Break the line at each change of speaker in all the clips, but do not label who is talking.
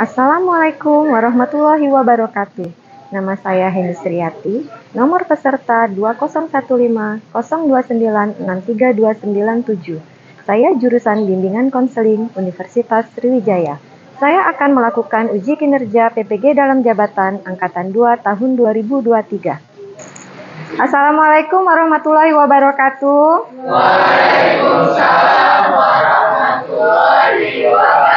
Assalamualaikum warahmatullahi wabarakatuh. Nama saya Heni Sriati, nomor peserta 201502963297. Saya jurusan Bimbingan Konseling Universitas Sriwijaya. Saya akan melakukan uji kinerja PPG dalam jabatan Angkatan 2 tahun 2023. Assalamualaikum warahmatullahi wabarakatuh.
Waalaikumsalam warahmatullahi wabarakatuh.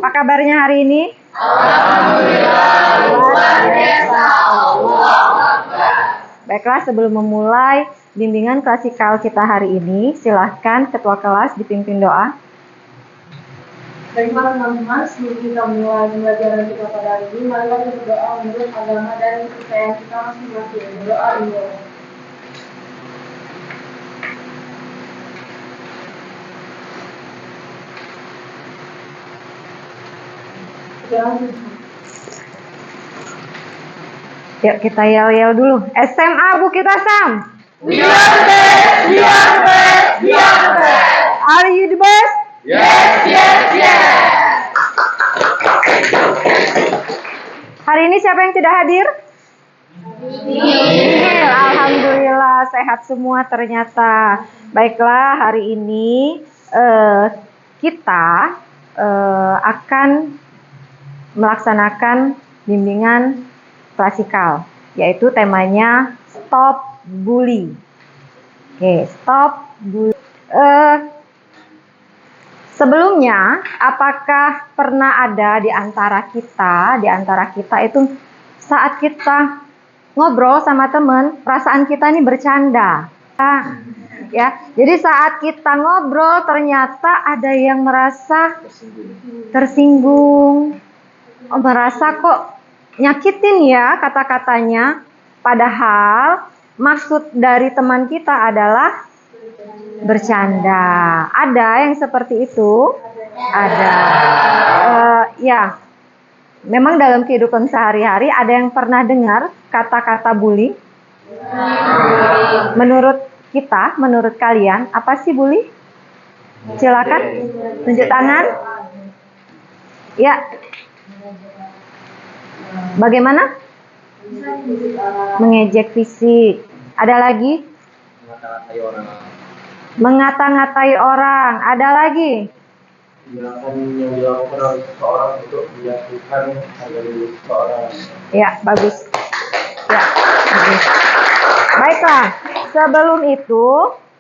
Apa kabarnya hari ini?
Alhamdulillah, luar biasa. Allahu Akbar.
Baiklah, sebelum memulai bimbingan klasikal kita hari ini, silahkan ketua kelas dipimpin doa.
Baiklah teman-teman, sebelum kita mulai pembelajaran kita pada hari ini, mari kita berdoa menurut agama dan kepercayaan kita masing-masing. Berdoa dulu.
Yuk kita yel-yel dulu. SMA Bukit Asam.
We are the best, we are the best, we are the best.
Are you the best?
Yes, yes, yes.
Hari ini siapa yang tidak hadir? Alhamdulillah sehat semua ternyata. Baiklah, hari ini kita akan melaksanakan bimbingan klasikal, yaitu temanya Stop Bully. Oke, Stop Bully. Sebelumnya, apakah pernah ada di antara kita itu saat kita ngobrol sama teman, perasaan kita ini bercanda, ya. Jadi saat kita ngobrol ternyata ada yang merasa tersinggung, merasa kok nyakitin ya kata-katanya, padahal maksud dari teman kita adalah bercanda. Ada yang seperti itu? Ada. Ya, memang dalam kehidupan sehari-hari ada yang pernah dengar kata-kata bully? Menurut kita, menurut kalian, apa sih bully? Silakan, tunjuk tangan. Ya. Bagaimana? Mengejek fisik. Ada lagi? Mengata-ngatai orang. Ada lagi?
Tindakan yang dilakukan oleh seseorang untuk menjatuhkan harga diri seseorang.
Ya, bagus. Ya, bagus. Baiklah, sebelum itu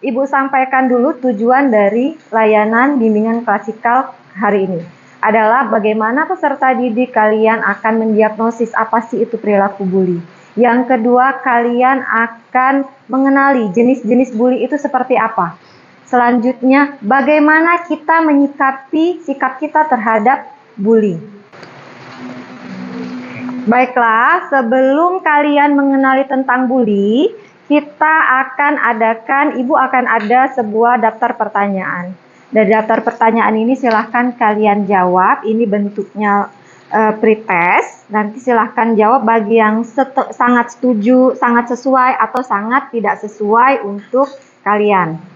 Ibu sampaikan dulu tujuan dari layanan bimbingan klasikal hari ini. Adalah bagaimana peserta didik kalian akan mendiagnosis apa sih itu perilaku bully. Yang kedua, kalian akan mengenali jenis-jenis bully itu seperti apa. Selanjutnya, bagaimana kita menyikapi sikap kita terhadap bully. Baiklah, sebelum kalian mengenali tentang bully, kita akan Ibu akan ada sebuah daftar pertanyaan. Dari daftar pertanyaan ini silahkan kalian jawab. Ini bentuknya pretest. Nanti silahkan jawab bagi yang sangat setuju, sangat sesuai, atau sangat tidak sesuai untuk kalian.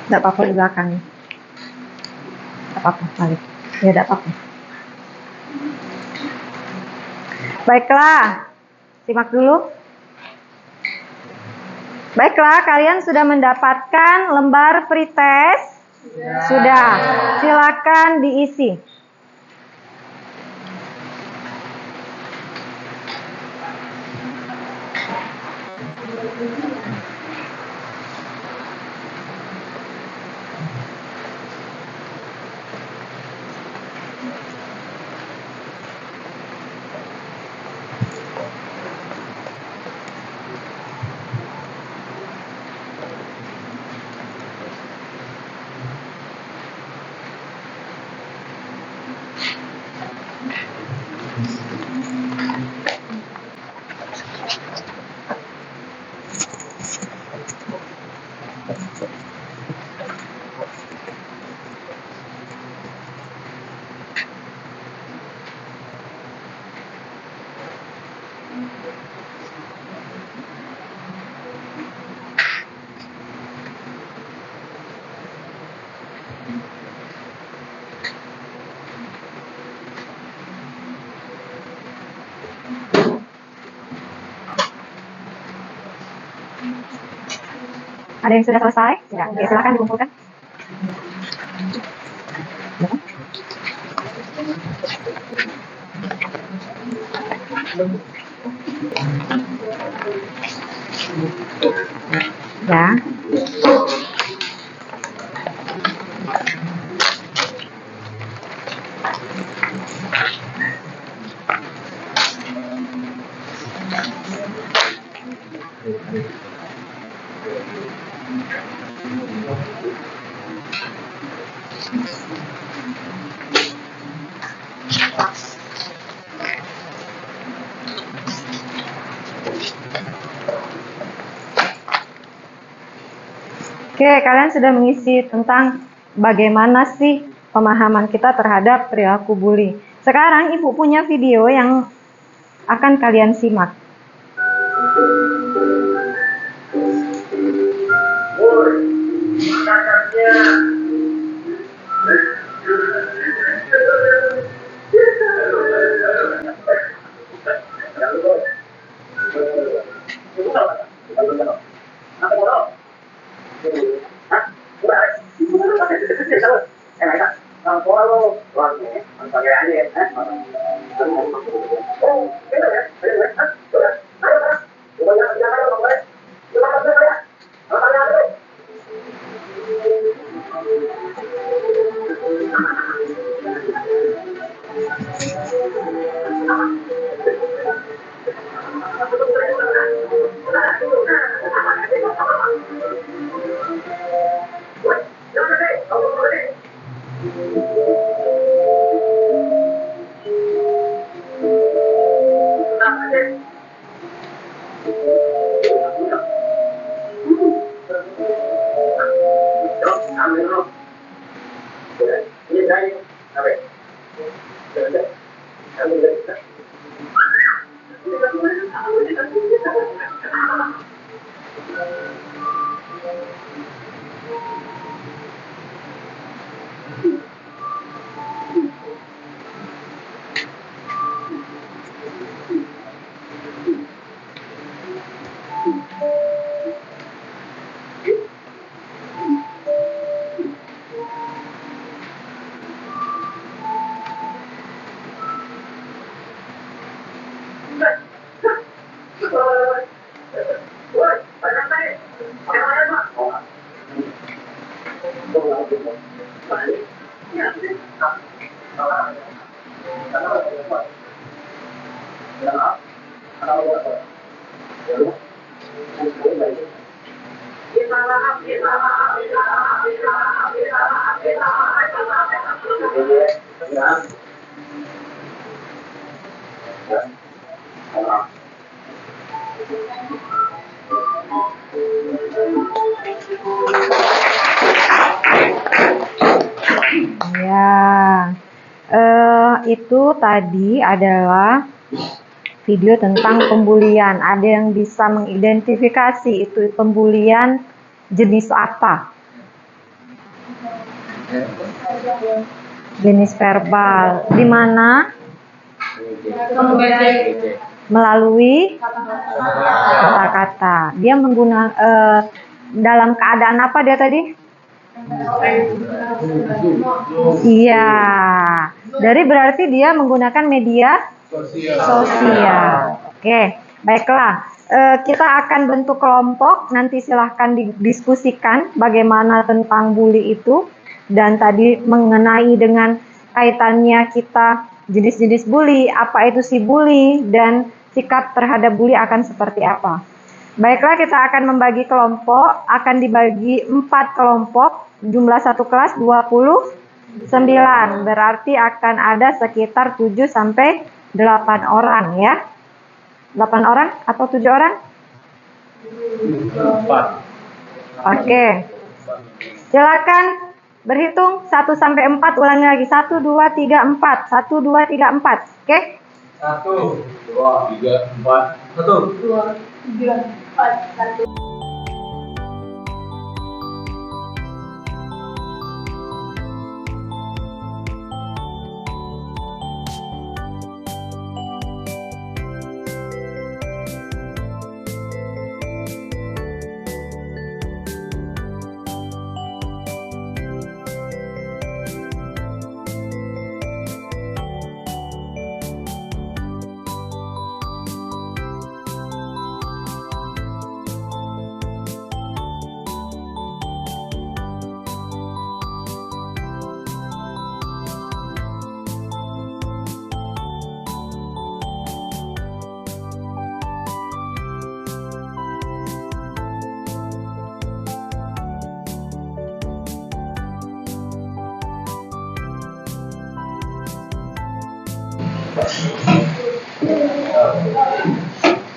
Tidak apa-apa di belakang. Tidak apa-apa, balik. Ya, tidak apa-apa. Baiklah, simak dulu. Baiklah, kalian sudah mendapatkan lembar pretest? Sudah. Silakan diisi. Ada yang sudah selesai? Ya, oke, silakan dikumpulkan. Ya. Oke, kalian sudah mengisi tentang bagaimana sih pemahaman kita terhadap perilaku bully. Sekarang Ibu punya video yang akan kalian simak. Ya, itu tadi adalah video tentang pembulian. Ada yang bisa mengidentifikasi itu pembulian jenis apa? Jenis verbal. Di mana? Melalui kata-kata. Dia menggunakan dalam keadaan apa dia tadi? Iya. Dari berarti dia menggunakan media sosial. Oke, baiklah. Kita akan bentuk kelompok. Nanti silahkan didiskusikan bagaimana tentang bully itu. Dan tadi mengenai dengan kaitannya kita jenis-jenis bully, apa itu si bully, dan sikap terhadap bully akan seperti apa. Baiklah, kita akan membagi kelompok, akan dibagi 4 kelompok, jumlah satu kelas 29, berarti akan ada sekitar 7 sampai 8 orang ya. 8 orang atau 7 orang? 4. Oke. Silakan berhitung 1 sampai 4, ulangi lagi. 1, 2, 3, 4. 1, 2, 3, 4. Oke?
1, 2, 3, 4, 1.
2, 3, 4, 1.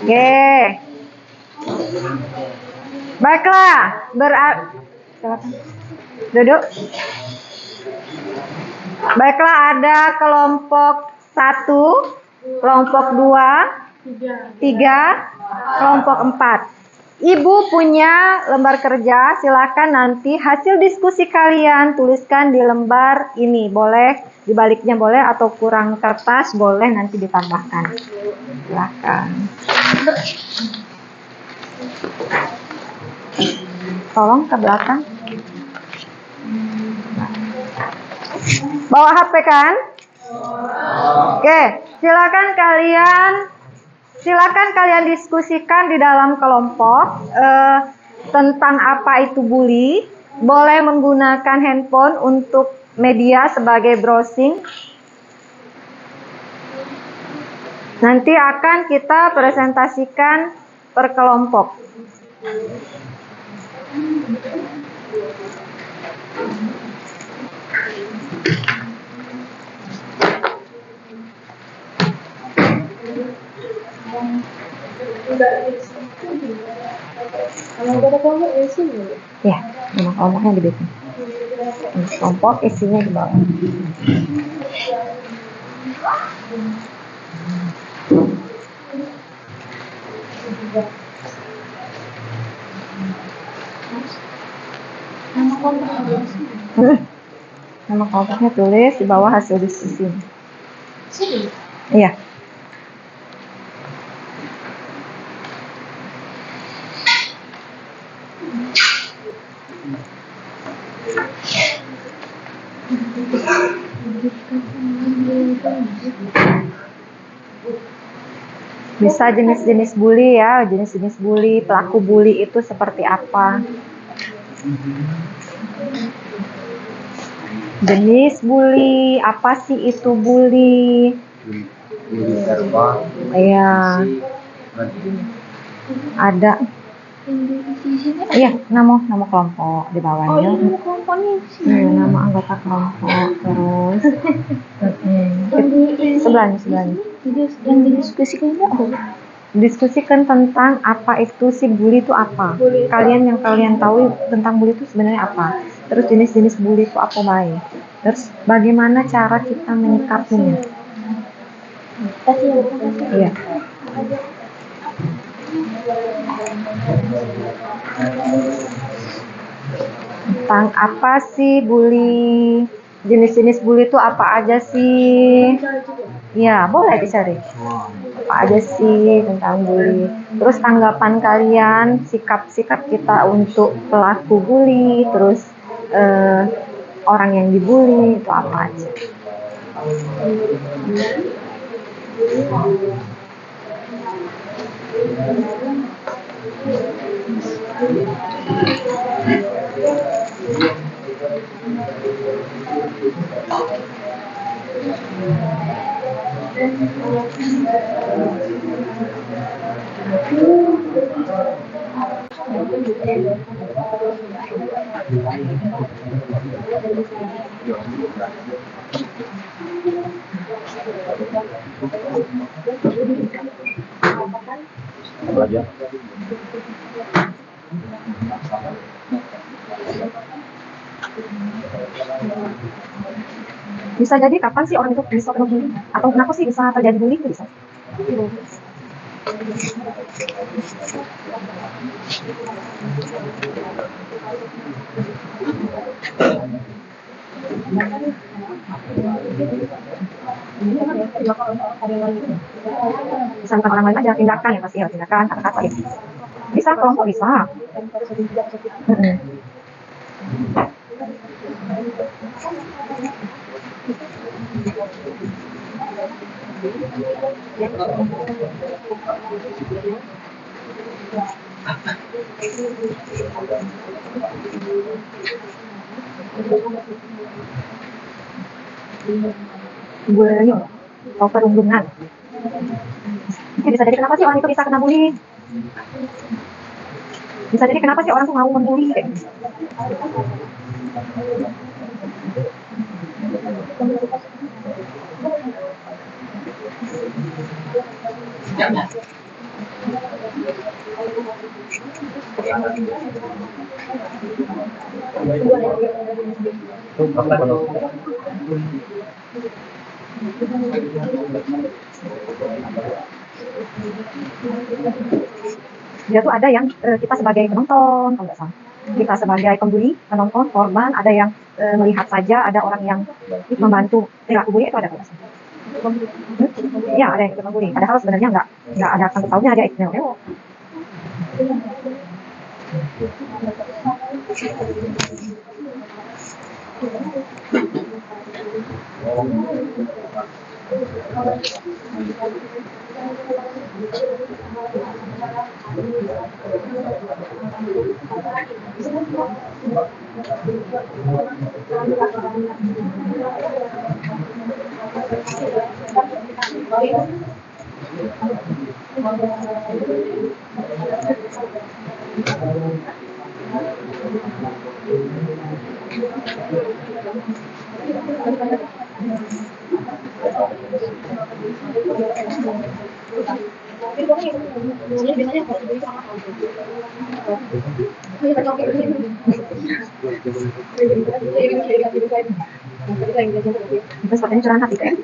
Oke. Baiklah, silakan. Duduk. Baiklah, ada kelompok 1, kelompok 2, 3, kelompok 4. Ibu punya lembar kerja, silakan nanti hasil diskusi kalian tuliskan di lembar ini. Boleh dibaliknya boleh atau kurang kertas boleh nanti ditambahkan. Silakan. Tolong ke belakang. Bawa HP kan? Oke, silakan kalian diskusikan di dalam kelompok tentang apa itu bully. Boleh menggunakan handphone untuk media sebagai browsing. Nanti akan kita presentasikan per kelompok. Ya, nama kelompoknya dibikin. Kelompok isinya di bawah. Nama kelompoknya tulis di bawah hasil diskusi. Iya. Bisa jenis-jenis bully ya, jenis-jenis bully, pelaku bully itu seperti apa? Jenis bully, apa sih itu bully? Iya. Ada. Iya, nama kelompok di bawahnya.
Oh, iya, kelompoknya sih.
Nama anggota kelompok terus. Sebelahnya.
Yang didiskusikan itu apa?
Diskusikan tentang apa itu si bully itu apa. Yang kalian tahu tentang bully itu sebenarnya apa. Terus jenis-jenis bully itu apa baik. Terus bagaimana cara kita menyikapinya. Iya. Tentang apa sih bully? Jenis-jenis bully itu apa aja sih? Ya, boleh dicari. Apa aja sih tentang bully? Terus tanggapan kalian, sikap-sikap kita untuk pelaku bully, terus orang yang dibully itu apa aja?
Belajar.
Bisa jadi kapan sih orang itu bisa kena bully? Atau kenapa sih bisa terjadi bully itu bisa? Bisa bukan orang lain aja, tindakan ya pasti ya, tindakan kata-kata ya. Bisa kelompok bisa. Bullying atau perundungan. Mungkin bisa jadi kenapa sih orang itu bisa kena bully? Bisa jadi kenapa sih orang tuh mau membuli? Dia tuh ada yang kita sebagai penonton, kalau nggak salah. Kita sebagai pembuli, penonton, korban, ada yang melihat saja, ada orang yang membantu perilaku bully itu ada kalau nggak salah. Ya, ada yang ikut membuli. Padahal sebenarnya nggak ada sangkut pautnya, aja ikut neo. Itu sepertinya curahan hati kayak.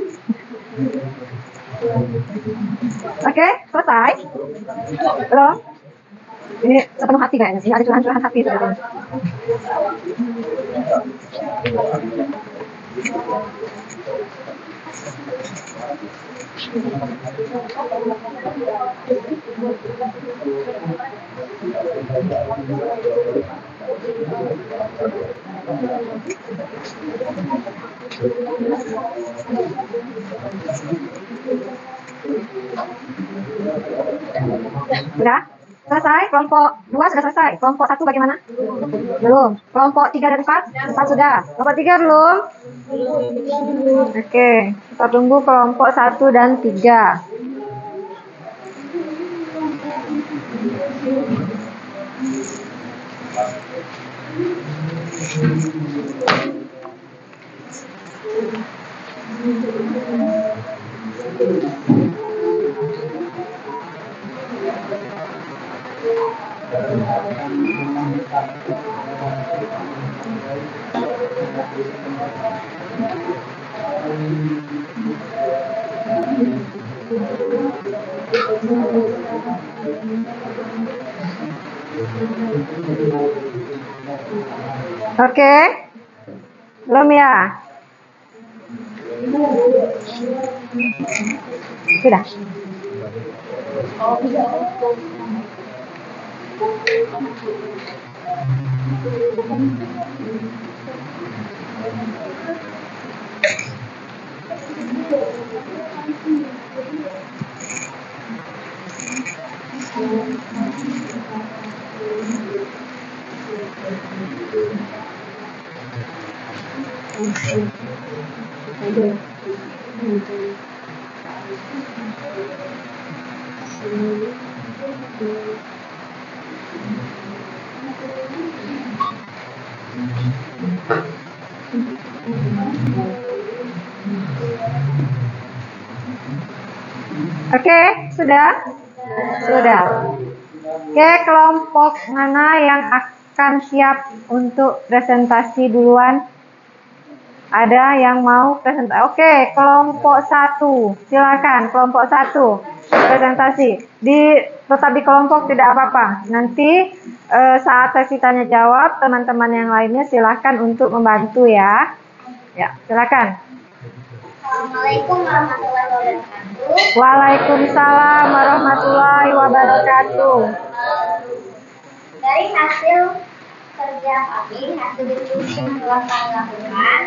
Oke, selesai. Belum? Ini sepenuh hati kayaknya sih, ada curahan-curahan hati sebenarnya. Sudah? Selesai? Kelompok 2 sudah selesai. Kelompok 1 bagaimana? Belum. Kelompok 3 dan 4? 4 sudah. Kelompok 3 belum? Oke. Kita tunggu kelompok 1 dan 3. Oke. Belum ya? Sudah. Oke, sudah? Sudah. Oke, kelompok mana yang akan siap untuk presentasi duluan? Ada yang mau presentasi? Oke, kelompok 1. Silakan, kelompok 1. Presentasi. Tetap di kelompok tidak apa-apa. Nanti saat sesi tanya jawab, teman-teman yang lainnya silakan untuk membantu ya. Ya, silakan.
Assalamualaikum warahmatullahi wabarakatuh.
Waalaikumsalam warahmatullahi wabarakatuh.
Dari hasil kerja kami, hasil diskusi yang telah kami lakukan,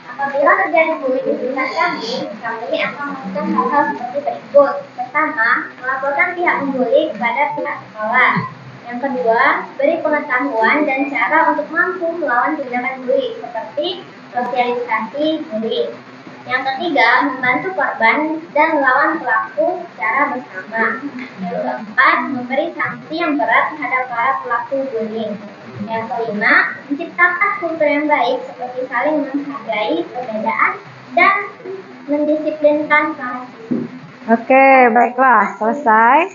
apabila terjadi bullying di sekitar kami akan melakukan hal-hal seperti berikut. Pertama, melaporkan pihak membuli kepada pihak sekolah. Yang kedua, beri pengetahuan dan cara untuk mampu melawan tindakan bullying seperti sosialisasi bullying. Yang ketiga, membantu korban dan melawan pelaku secara bersama. Yang keempat, memberi sanksi yang berat terhadap para pelaku bullying. Yang kelima, menciptakan kultur yang baik seperti saling menghargai perbedaan dan mendisiplinkan para siswa.
Oke, baiklah, selesai.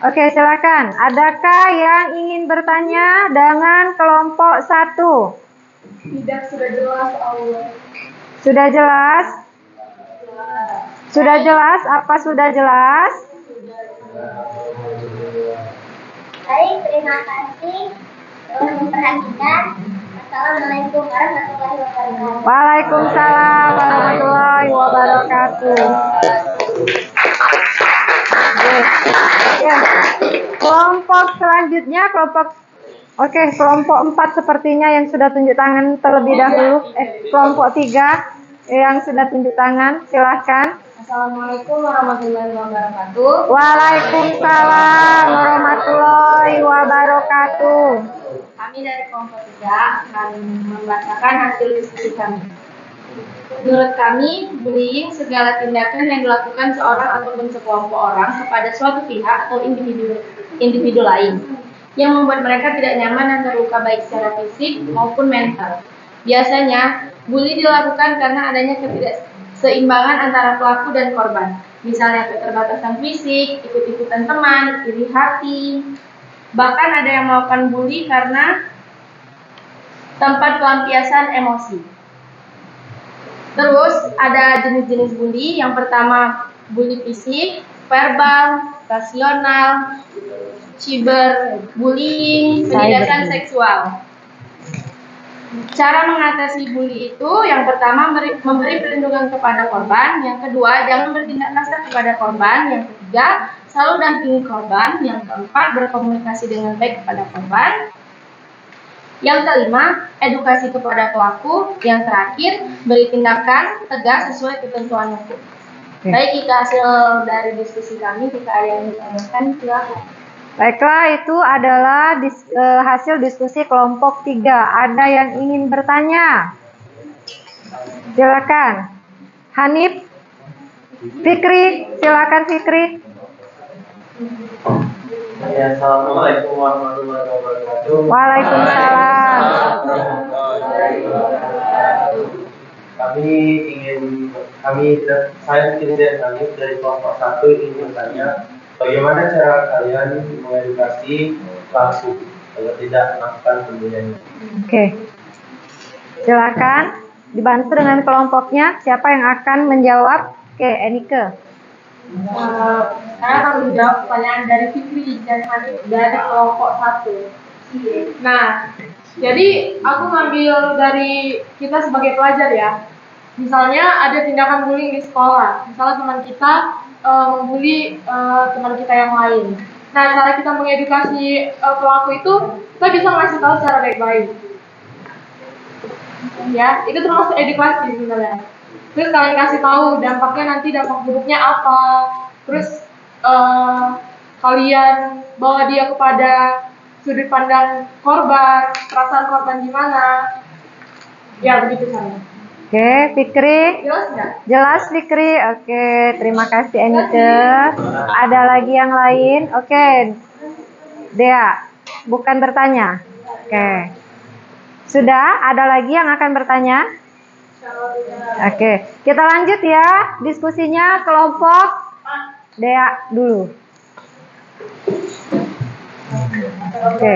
Oke, silakan. Adakah yang ingin bertanya dengan kelompok 1?
Tidak, sudah jelas Allah.
Sudah jelas? Sudah jelas? Apa sudah jelas?
Baik, terima kasih telah memperhatikan. Assalamualaikum warahmatullahi wabarakatuh.
Waalaikumsalam warahmatullahi wabarakatuh. Oke. Kelompok selanjutnya, kelompok 4 sepertinya yang sudah tunjuk tangan terlebih dahulu. Kelompok 3 yang sudah tunjuk tangan, silahkan.
Assalamualaikum warahmatullahi wabarakatuh.
Waalaikumsalam warahmatullahi wabarakatuh.
Kami dari kelompok 3 akan membacakan hasil diskusi kami. Menurut kami, bullying segala tindakan yang dilakukan seorang ataupun sekelompok orang kepada suatu pihak atau individu lain yang membuat mereka tidak nyaman dan terluka baik secara fisik maupun mental. Biasanya, bully dilakukan karena adanya ketidakseimbangan antara pelaku dan korban. Misalnya keterbatasan fisik, ikut-ikutan teman, iri hati. Bahkan ada yang melakukan bully karena tempat pelampiasan emosi. Terus ada jenis-jenis bully. Yang pertama, bully fisik, verbal, rasional, cyberbullying, penindasan seksual. Cara mengatasi bully itu, yang pertama memberi perlindungan kepada korban, yang kedua jangan bertindak kasar kepada korban, yang ketiga selalu dampingi korban, yang keempat berkomunikasi dengan baik kepada korban, yang kelima edukasi kepada pelaku, yang terakhir beri tindakan tegas sesuai ketentuan hukum. Baik, jika hasil dari diskusi kami, jika ada yang ditanyakan, silakan.
Baiklah, itu adalah hasil diskusi kelompok 3. Ada yang ingin bertanya? Silakan. Hanif, Fikri, silakan Fikri.
Ya, assalamualaikum warahmatullahi wabarakatuh.
Waalaikumsalam.
Saya Firdan Hanif dari kelompok 1 ingin bertanya, bagaimana cara kalian mengedukasi pelaku agar tidak melakukan pembulian?
Oke. Silakan dibantu dengan kelompoknya. Siapa yang akan menjawab? Oke, Enike.
Saya akan menjawab pertanyaan dari Fikri dan Hanif dari kelompok 1. Nah, jadi aku ngambil dari kita sebagai pelajar ya. Misalnya ada tindakan bullying di sekolah. Misalnya teman kita membuli teman kita yang lain. Nah, cara kita mengedukasi pelaku itu, kita bisa ngasih tahu secara baik-baik. Ya, itu termasuk edukasi sebenarnya. Terus kalian kasih tahu dampaknya nanti, dampak buruknya apa. Terus kalian bawa dia kepada sudut pandang korban, perasaan korban gimana. Ya, begitu saya.
Oke, Fikri.
Jelas nggak?
Jelas Fikri. Oke, terima kasih Enike. Ada lagi yang lain? Oke. Dea, bukan bertanya. Oke. Sudah, ada lagi yang akan bertanya? Oke, kita lanjut ya diskusinya kelompok Dea dulu. Oke.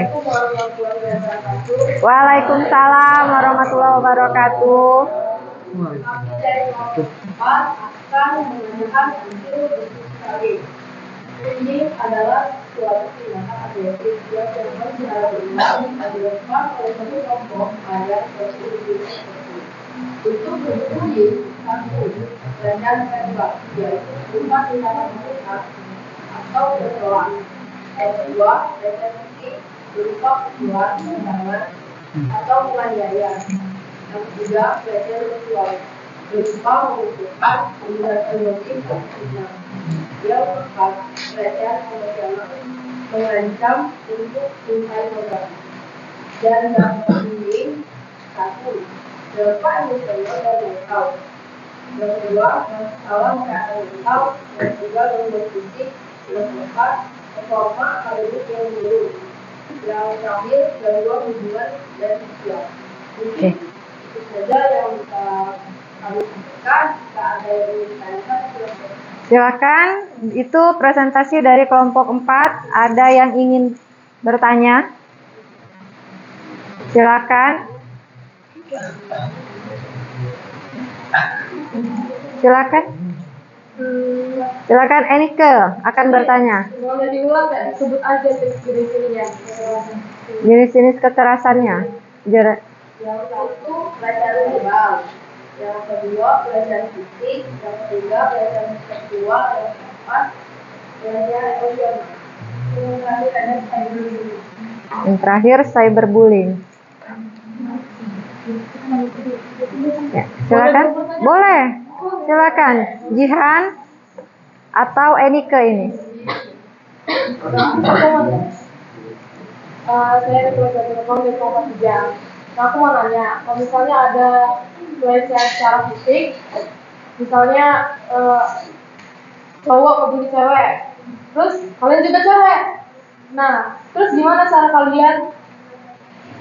Waalaikumsalam warahmatullahi wabarakatuh.
Kami dari kelompok 4 akan menggunakan hasil diskusi. Ini adalah suatu tindakan agresif yang harus dilakukan oleh satu kelompok pada suatu diskusi. Untuk berbunyi satu dan kedua, yaitu berupa tindakan merusak atau bertolak. Yang kedua, definisi berupa pukulan, tendangan atau penganiayaan. Yang ketiga, pelecehan seksual berupa membutuhkan penggunaan emosi dan fitnah. Yang keempat, pelecehan emosional mengancam untuk mencintai korban. Dan yang penting, satu, dampak emosional dan mental. Yang kedua, masalah kesehatan mental dan juga gangguan fisik. Yang keempat, performa akademik yang menurun. Yang terakhir, gangguan hubungan dan sosial. Mungkin itu saja yang kami sampaikan. Jika ada yang ingin ditanyakan, silakan.
Silakan, itu presentasi dari kelompok 4. Ada yang ingin bertanya? Silakan. Silakan. Silakan Enike akan bertanya.
Boleh diulang nggak? Sebut aja jenis-jenisnya.
Jenis-jenis kekerasannya.
Yang satu pelecehan verbal, yang kedua pelecehan fisik, yang ketiga pelecehan seksual, yang keempat pelecehan emosional. Yang terakhir ada cyberbullying.
Yang terakhir cyberbullying. Ya, silakan. Boleh. Silakan. Jihan atau Enike ini.
Saya dari keluarga telepon dari kelompok 3. Nah, aku mau nanya, kalau misalnya ada pelecehan secara fisik, misalnya cowok ngebully cewek, terus kalian juga cewek. Nah, terus gimana cara kalian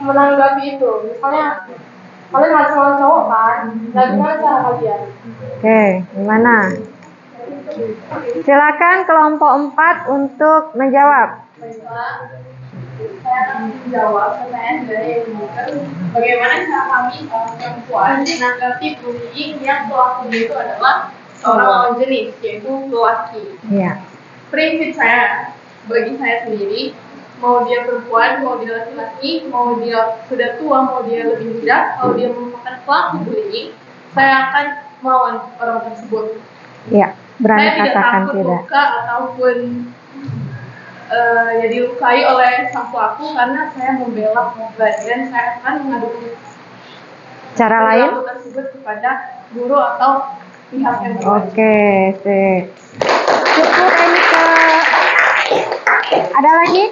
menanggapi itu? Misalnya kalian harus lawan cowok kan? Nah, gimana cara kalian?
Oke, gimana? Silakan kelompok 4 untuk menjawab.
Saya akan menjawab pertanyaan dari bagaimana cara kami perempuan menanggapi bullying yang pelakunya itu adalah seorang lawan jenis, yaitu lelaki.
Iya.
Prinsip saya, bagi saya sendiri, mau dia perempuan, mau dia laki-laki, mau dia sudah tua, mau dia lebih muda, kalau dia merupakan pelaku bullying, saya akan melawan orang tersebut.
Iya, berani
Saya tidak
katakan
takut
tidak.
luka ataupun ya dilukai oleh sang pelaku karena saya membela korban dan saya akan mengadu
Cara lain?
perilaku tersebut kepada guru atau pihak yang berwajib.
Oke, sip. Cukup Enike. Ada lagi?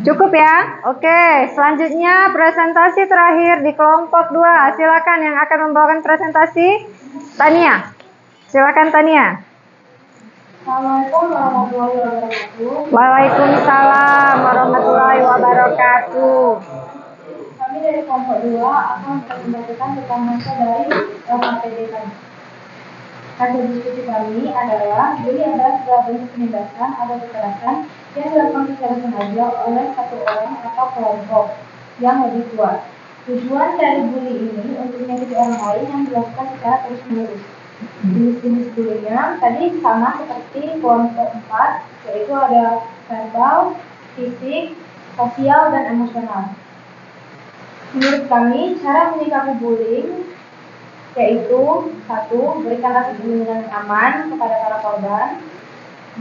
Cukup ya? Oke, selanjutnya presentasi terakhir di kelompok 2. Silakan yang akan membawakan presentasi, Tania. Silakan Tania.
Assalamualaikum warahmatullahi wabarakatuh.
Waalaikumsalam warahmatullahi wabarakatuh.
Kami dari kelompok 2 akan membacakan tentang hasil dari LKPD kami. Hasil diskusi kami adalah bully adalah sebuah bentuk penindasan atau kekerasan yang dilakukan secara sengaja oleh satu orang atau kelompok yang lebih kuat. Tujuan dari bully ini untuk menyakiti orang lain yang dilakukan secara terus-menerus. Jenis-jenis bullyingnya tadi sama seperti kelompok 4, yaitu ada verbal, fisik, sosial, dan emosional. Menurut kami, cara menyikapi bullying yaitu 1. Berikan rasa perlindungan yang aman kepada para korban.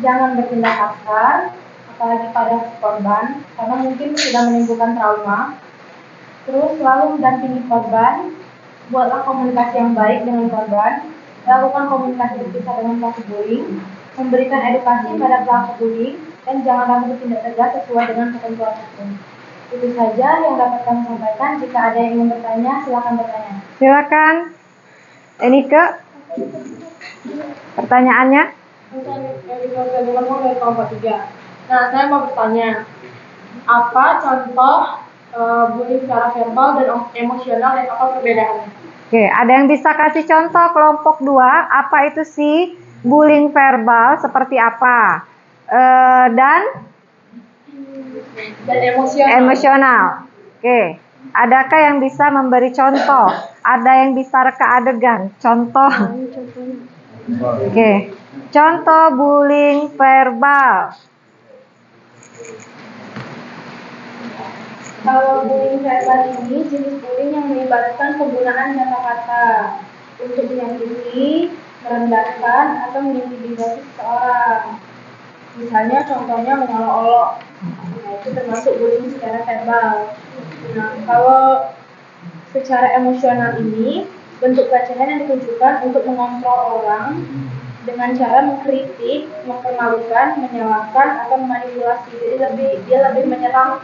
Jangan bertindak kasar, apalagi pada korban, karena mungkin sudah menimbulkan trauma. Terus selalu mendampingi korban, buatlah komunikasi yang baik dengan korban. Lakukan komunikasi terpisah dengan pelaku bullying, memberikan edukasi pada pelaku bullying, dan jangan ragu bertindak tegas sesuai dengan ketentuan hukum. Itu saja yang dapat kami sampaikan. Jika ada yang ingin bertanya, silakan bertanya.
Silakan Enike. Pertanyaannya?
Nah, saya mau bertanya, apa contoh bullying secara verbal dan emosional dan apa perbedaannya?
Oke, ada yang bisa kasih contoh kelompok 2, apa itu sih bullying verbal, seperti apa? Dan
dan emosional.
Emosional. Oke. Adakah yang bisa memberi contoh? Ada yang bisa reka adegan? Contoh. Oke. Contoh bullying verbal.
Kalau bullying verbal ini jenis bullying yang melibatkan penggunaan kata-kata untuk menyakiti, merendahkan, atau mengintimidasi seseorang. Misalnya contohnya mengolok-olok. Nah, itu termasuk bullying secara verbal. Nah, kalau secara emosional ini bentuk pelecehan yang ditujukan untuk mengontrol orang dengan cara mengkritik, mempermalukan, menyalahkan, atau memanipulasi. Jadi dia lebih menyerang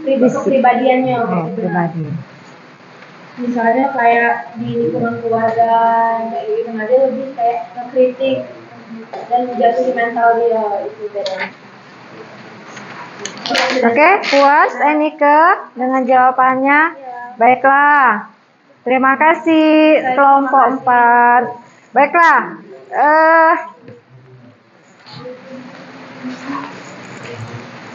kepribadiannya.
Pribadi.
Misalnya kayak di lingkungan keluarga kayak gitu, nah dia lebih kayak mengkritik dan menjatuhi mental dia itu bedanya.
Oke, puas Enike dengan jawabannya? Baiklah. Terima kasih kelompok 4. Baiklah.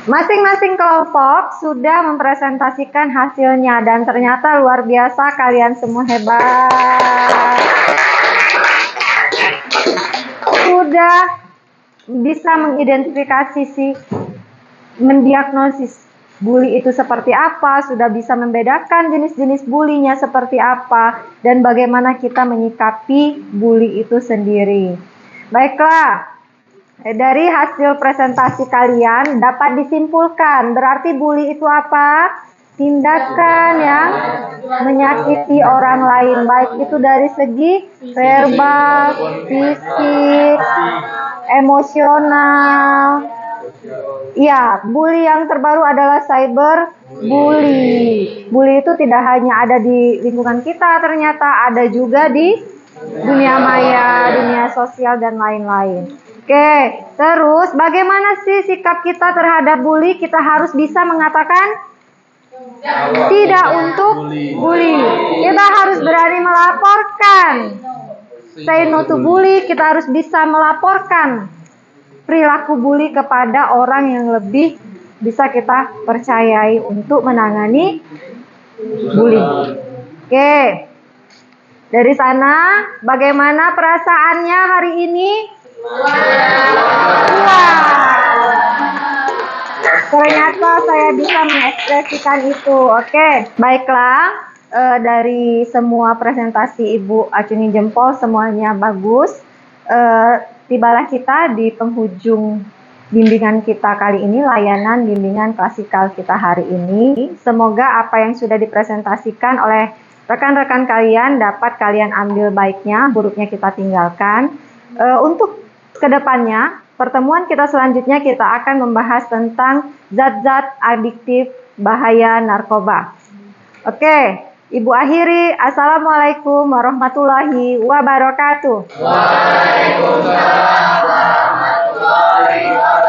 Masing-masing kelompok sudah mempresentasikan hasilnya dan ternyata luar biasa, kalian semua hebat. Sudah bisa mengidentifikasi mendiagnosis bully itu seperti apa, sudah bisa membedakan jenis-jenis bulinya seperti apa, dan bagaimana kita menyikapi bully itu sendiri. Baiklah, dari hasil presentasi kalian dapat disimpulkan, berarti bully itu apa? Tindakan yang menyakiti orang lain, baik itu dari segi verbal, fisik, emosional. Ya, bully yang terbaru adalah cyber bully. Bully itu tidak hanya ada di lingkungan kita, ternyata ada juga di dunia maya, dunia sosial, dan lain-lain. Oke, terus bagaimana sih sikap kita terhadap bully? Kita harus bisa mengatakan tidak untuk bully. Kita harus berani melaporkan. Say no to bully, kita harus bisa melaporkan perilaku bully kepada orang yang lebih bisa kita percayai untuk menangani bully. Oke. Dari sana, bagaimana perasaannya hari ini? Wah. Ternyata saya bisa mengekspresikan itu. Oke. Baiklah, dari semua presentasi Ibu acungi jempol, semuanya bagus. Tibalah kita di penghujung bimbingan kita kali ini, layanan bimbingan klasikal kita hari ini. Semoga apa yang sudah dipresentasikan oleh rekan-rekan kalian dapat kalian ambil baiknya, buruknya kita tinggalkan. Untuk kedepannya, pertemuan kita selanjutnya kita akan membahas tentang zat-zat adiktif bahaya narkoba. Oke. Ibu akhiri, Assalamualaikum warahmatullahi wabarakatuh.
Waalaikumsalam warahmatullahi wabarakatuh.